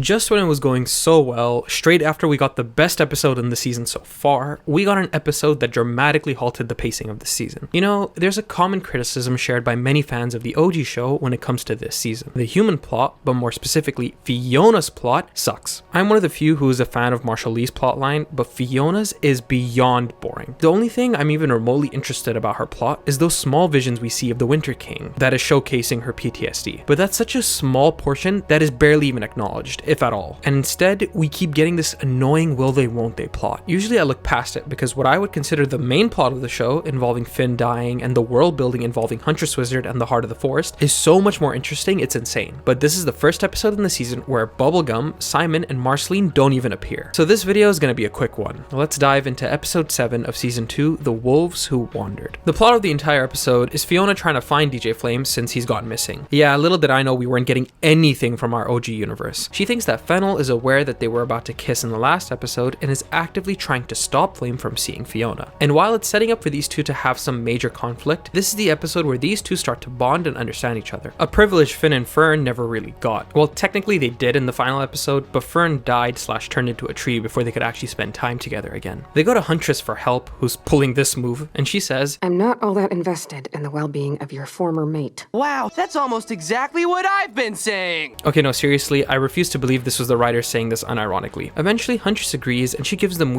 Just when it was going so well, straight after we got the best episode in the season so far, we got an episode that dramatically halted the pacing of the season. You know, there's a common criticism shared by many fans of the OG show when it comes to this season. The human plot, but more specifically Fiona's plot, sucks. I'm one of the few who is a fan of Marshall Lee's plotline, but Fiona's is beyond boring. The only thing I'm even remotely interested about her plot is those small visions we see of the Winter King that is showcasing her PTSD. But that's such a small portion that is barely even acknowledged, if at all. And instead, we keep getting this annoying will they won't they plot. Usually I look past it because what I would consider the main plot of the show, involving Finn dying and the world building involving Huntress Wizard and the Heart of the Forest, is so much more interesting, it's insane. But this is the first episode in the season where Bubblegum, Simon, and Marceline don't even appear. So this video is going to be a quick one. Let's dive into episode 7 of season 2, The Wolves Who Wandered. The plot of the entire episode is Fiona trying to find DJ Flame since he's gone missing. Yeah, little did I know we weren't getting anything from our OG universe. She thinks that Fennel is aware that they were about to kiss in the last episode and is actively trying to stop Flame from seeing Fiona. And while it's setting up for these two to have some major conflict, this is the episode where these two start to bond and understand each other. A privilege Finn and Fern never really got. Well, technically they did in the final episode, but Fern died/turned into a tree before they could actually spend time together again. They go to Huntress for help, who's pulling this move, and she says, "I'm not all that invested in the well-being of your former mate." Wow, that's almost exactly what I've been saying! Okay, no, seriously, I refuse to believe this was the writer saying this unironically. Eventually, Huntress agrees and she gives them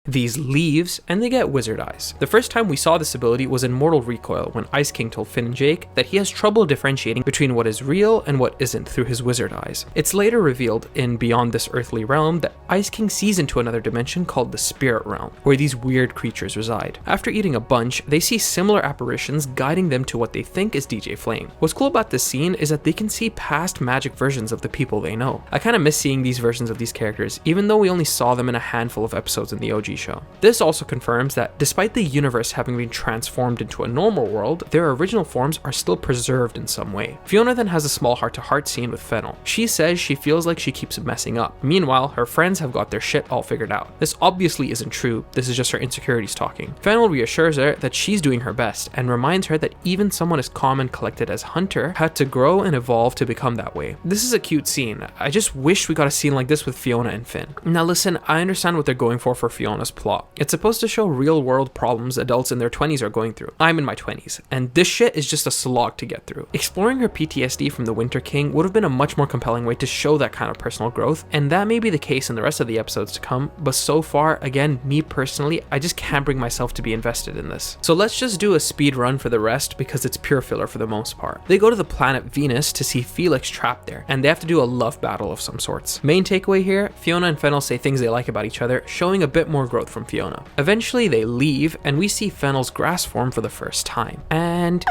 these leaves, and they get wizard eyes. The first time we saw this ability was in Mortal Recoil when Ice King told Finn and Jake that he has trouble differentiating between what is real and what isn't through his wizard eyes. It's later revealed in Beyond This Earthly Realm that Ice King sees into another dimension called the Spirit Realm, where these weird creatures reside. After eating a bunch, they see similar apparitions guiding them to what they think is DJ Flame. What's cool about this scene is that they can see past magic versions of the people they know. I kinda miss seeing these versions of these characters, even though we only saw them in a handful of episodes in the OG show. This also confirms that despite the universe having been transformed into a normal world, their original forms are still preserved in some way. Fiona then has a small heart-to-heart scene with Fennel. She says she feels like she keeps messing up. Meanwhile, her friends have got their shit all figured out. This obviously isn't true, this is just her insecurities talking. Fennel reassures her that she's doing her best and reminds her that even someone as calm and collected as Hunter had to grow and evolve to become that way. This is a cute scene. I just wish we got a scene like this with Fiona and Finn. Now listen, I understand what they're going for Fiona's plot. It's supposed to show real world problems adults in their 20s are going through. I'm in my 20s, and this shit is just a slog to get through. Exploring her PTSD from the Winter King would have been a much more compelling way to show that kind of personal growth, and that may be the case in the rest of the episodes to come, but so far, again, me personally, I just can't bring myself to be invested in this. So let's just do a speed run for the rest because it's pure filler for the most part. They go to the planet Venus to see Felix trapped there, and they have to do a love battle of some sorts. Main takeaway here, Fiona and Fennel say things they like about each other, showing a bit more growth from Fiona. Eventually they leave and we see Fennel's grass form for the first time. And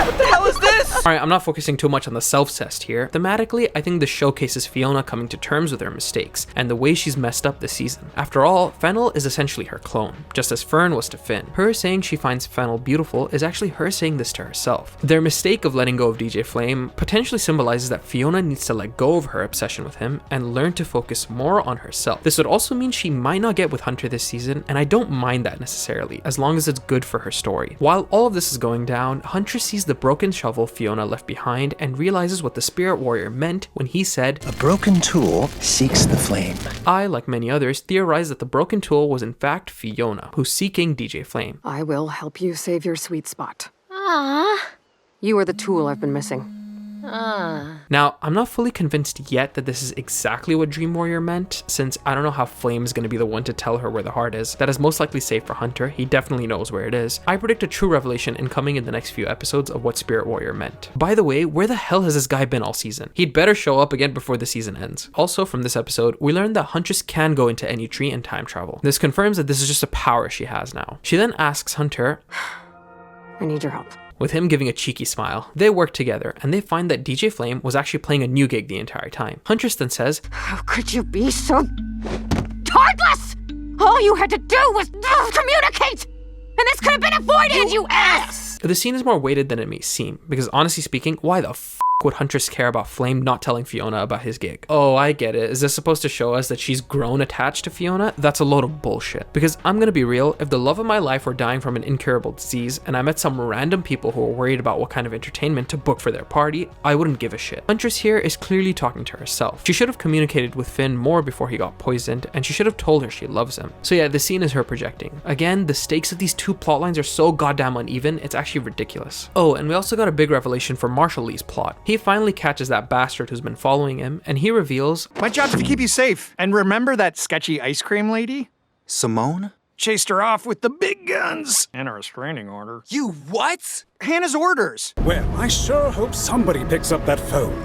What the hell is this? Alright, I'm not focusing too much on the self-cest here. Thematically, I think this showcases Fiona coming to terms with her mistakes and the way she's messed up this season. After all, Fennel is essentially her clone, just as Fern was to Finn. Her saying she finds Fennel beautiful is actually her saying this to herself. Their mistake of letting go of DJ Flame potentially symbolizes that Fiona needs to let go of her obsession with him and learn to focus more on herself. This would also mean she might not get with Hunter this season, and I don't mind that necessarily, as long as it's good for her story. While all of this is going down, Hunter sees the broken shovel Fiona left behind and realizes what the Spirit Warrior meant when he said, "A broken tool seeks the flame." I, like many others, theorized that the broken tool was in fact Fiona, who's seeking DJ Flame. I will help you save your sweet spot. Ah. You are the tool I've been missing. Now, I'm not fully convinced yet that this is exactly what Dream Warrior meant, since I don't know how Flame is going to be the one to tell her where the heart is. That is most likely safe for Hunter, he definitely knows where it is. I predict a true revelation incoming in the next few episodes of what Spirit Warrior meant. By the way, where the hell has this guy been all season? He'd better show up again before the season ends. Also, from this episode, we learned that Huntress can go into any tree and time travel. This confirms that this is just a power she has now. She then asks Hunter, I need your help. with him giving a cheeky smile. They work together, and they find that DJ Flame was actually playing a new gig the entire time. Huntress then says, How could you be so heartless? All you had to do was communicate! And this could have been avoided, you ass! The scene is more weighted than it may seem, because honestly speaking, why the f would Huntress care about Flame not telling Fionna about his gig? Oh, I get it. Is this supposed to show us that she's grown attached to Fionna? That's a load of bullshit. Because I'm gonna be real, if the love of my life were dying from an incurable disease and I met some random people who were worried about what kind of entertainment to book for their party, I wouldn't give a shit. Huntress here is clearly talking to herself. She should have communicated with Finn more before he got poisoned, and she should have told her she loves him. So yeah, the scene is her projecting. Again, the stakes of these two plot lines are so goddamn uneven, it's actually ridiculous. Oh, and we also got a big revelation for Marshall Lee's plot. He finally catches that bastard who's been following him, and he reveals, "My job's to keep you safe. And remember that sketchy ice cream lady? Simone? Chased her off with the big guns and a restraining order." You what? Hannah's orders. Well, I sure hope somebody picks up that phone.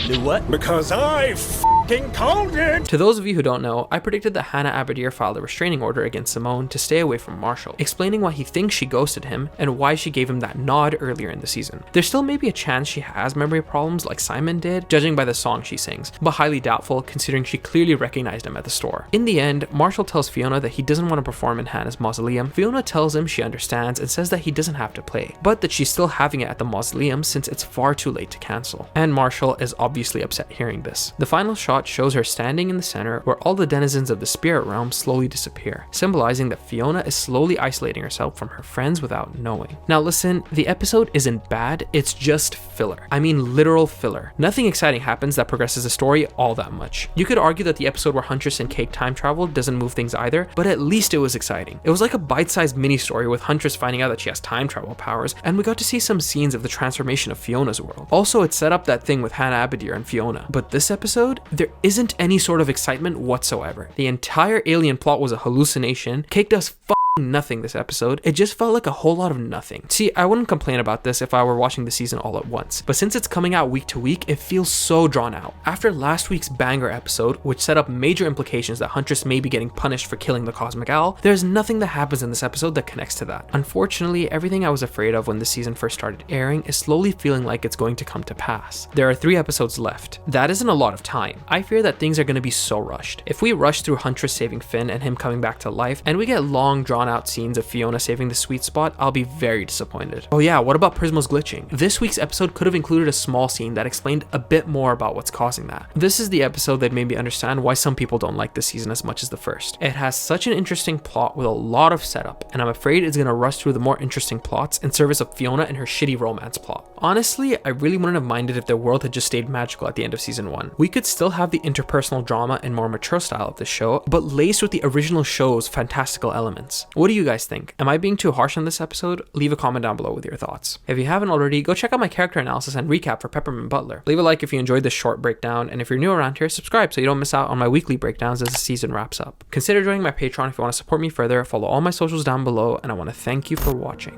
Do what? Because I f***ing called it! To those of you who don't know, I predicted that Hannah Abadir filed a restraining order against Simone to stay away from Marshall, explaining why he thinks she ghosted him and why she gave him that nod earlier in the season. There still may be a chance she has memory problems like Simon did, judging by the song she sings, but highly doubtful considering she clearly recognized him at the store. In the end, Marshall tells Fionna that he doesn't want to perform in Hannah's mausoleum. Fionna tells him she understands and says that he doesn't have to play, but that she's still having it at the mausoleum since it's far too late to cancel. And Marshall is obviously upset hearing this. The final shot shows her standing in the center where all the denizens of the spirit realm slowly disappear, symbolizing that Fionna is slowly isolating herself from her friends without knowing. Now listen, the episode isn't bad, it's just filler. I mean literal filler. Nothing exciting happens that progresses the story all that much. You could argue that the episode where Huntress and Cake time travel doesn't move things either, but at least it was exciting. It was like a bite-sized mini story with Huntress finding out that she has time travel powers, and we got to see some scenes of the transformation of Fiona's world. Also, it set up that thing with Hannah Abadir and Fionna. But this episode, there isn't any sort of excitement whatsoever. The entire alien plot was a hallucination. Cake does nothing this episode. It just felt like a whole lot of nothing. See, I wouldn't complain about this if I were watching the season all at once, but since it's coming out week to week, it feels so drawn out. After last week's banger episode, which set up major implications that Huntress may be getting punished for killing the Cosmic Owl, there's nothing that happens in this episode that connects to that. Unfortunately, everything I was afraid of when the season first started airing is slowly feeling like it's going to come to pass. There are 3 episodes left. That isn't a lot of time. I fear that things are going to be so rushed. If we rush through Huntress saving Finn and him coming back to life, and we get long drawn out scenes of Fionna saving the sweet spot, I'll be very disappointed. Oh yeah, what about Prismo's glitching? This week's episode could have included a small scene that explained a bit more about what's causing that. This is the episode that made me understand why some people don't like this season as much as the first. It has such an interesting plot with a lot of setup, and I'm afraid it's gonna rush through the more interesting plots in service of Fionna and her shitty romance plot. Honestly, I really wouldn't have minded if their world had just stayed magical at the end of season 1. We could still have the interpersonal drama and more mature style of the show, but laced with the original show's fantastical elements. What do you guys think? Am I being too harsh on this episode? Leave a comment down below with your thoughts. If you haven't already, go check out my character analysis and recap for Peppermint Butler. Leave a like if you enjoyed this short breakdown, and if you're new around here, subscribe so you don't miss out on my weekly breakdowns as the season wraps up. Consider joining my Patreon if you want to support me further. Follow all my socials down below, and I want to thank you for watching.